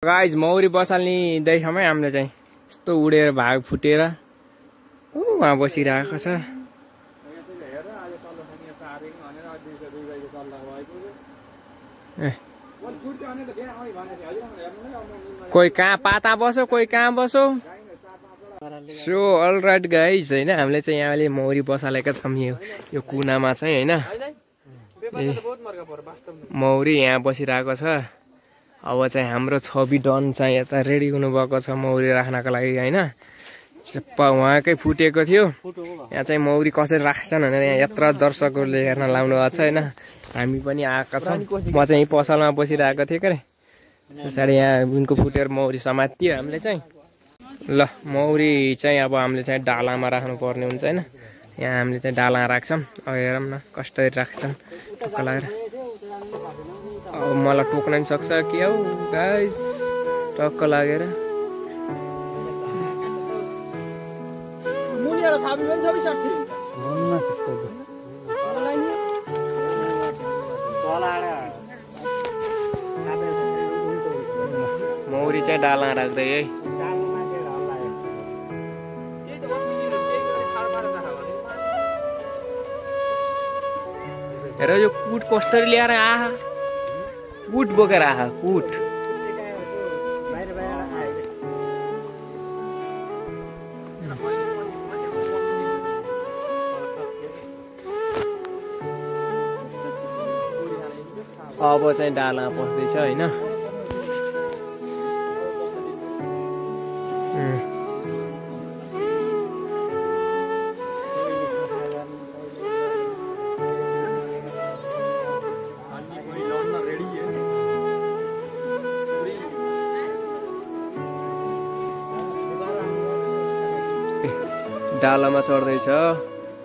Guys मौरी बसाल्ने दैखामै हामीले चाहिँ यस्तो उडेर भाग फुटेर वहाँ बसिरहेको छ। कोही कहाँ पाता बसो कोही कहाँ बसो। सो अलराइट गाइस होइन हामीले चाहिँ यहाँले मौरी बसालेका छौँ यो कुनामा चाहिँ होइन। मौरी यहाँ बसिरहेको छ। अब चाहिँ हाम्रो छवि डन चाहिँ यता रेडी हुनुभएको छ मौरी राख्नको लागि होइन। उहाँकै फुटेको थियो। यहाँ चाहिँ मौरी कसरी राख्छन् भनेर यहाँ यत्र दर्शकहरूले हेर्न लाउनु भएको छ होइन। हामी पनि आएका छौँ। म चाहिँ यहीँ पसलमा बसिरहेको थिएँ के अरे। त्यसरी यहाँ उनको फुटेर मौरी समात्यो हामीले चाहिँ। ल मौरी चाहिँ अब हामीले चाहिँ डालामा राख्नु पर्ने हुन्छ होइन। यहाँ हामीले चाहिँ डालामा राख्छौँ। अब हेरौँ न कसरी राख्छन् टक्क लागेर। अब मलाई टोक्न नि सक्छ कि हौ गाइस टक्क लागेर। मौरी चाहिँ डाला राख्दै है। हेर यो कुट कसरी ल्याएर आहा कुट बोकेर आहा कुट। अब चाहिँ डाला पस्दैछ होइन। डालामा चढ्दैछ।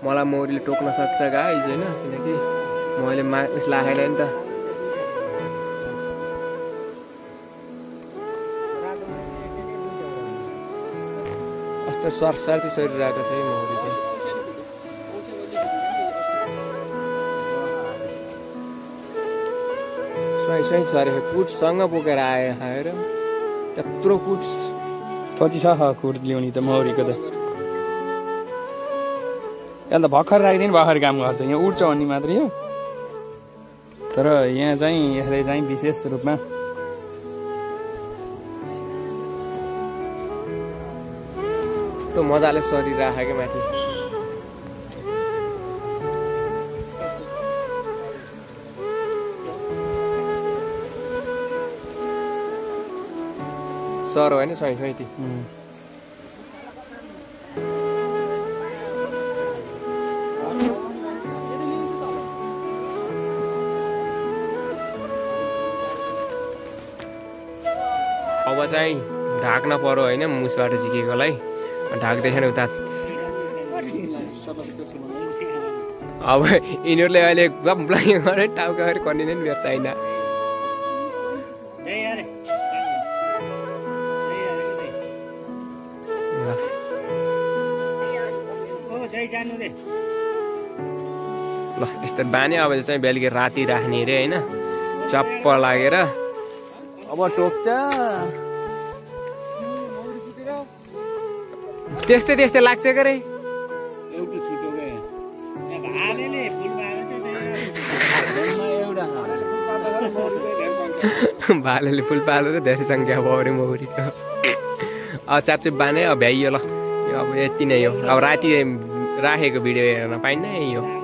मलाई मौरीले टोक्न सक्छ गाइस होइन किनकि मैले उस लागेन नि त। कस्तो सरसर्ती सरिरहेको छ है मौरी चाहिँ। स्वाई स्वाई सरेको कुटसँग बोकेर आएर खाएर त्यत्रो कुट कति छ कुट ल्याउने त मौरीको त। यहाँ त भर्खर राखिदिनु भर्खर काम गर्छ। यहाँ उड्छ भन्ने मात्रै हो। तर यहाँ चाहिँ यसले चाहिँ विशेष रूपमा यस्तो मजाले सरिरहेको क्या माथि। सर होइन स्वाई स्वाइती। अब चाहिँ ढाक्न पर्यो होइन मुसबाट झिकेकोलाई ढाक्दैछन् उता। अब यिनीहरूले अहिले एकदम ब्लाइङ गरेर टाउका गरेर कन्टिन्यू नि गर्छ होइन। ल यस्तो बानी अब चाहिँ बेलुकी राति राख्ने अरे होइन। चप्प लागेर अब टोक्छ। त्यस्तै त्यस्तै लाग्छ के रे। भालेले फुल पालेर धेरै सङ्ख्या भयो अरे मौरीको। अब चापचुप बाने अब भ्याइयो ल। अब यति नै हो। अब राति राखेको भिडियो हेर्न पाइन्न यही हो।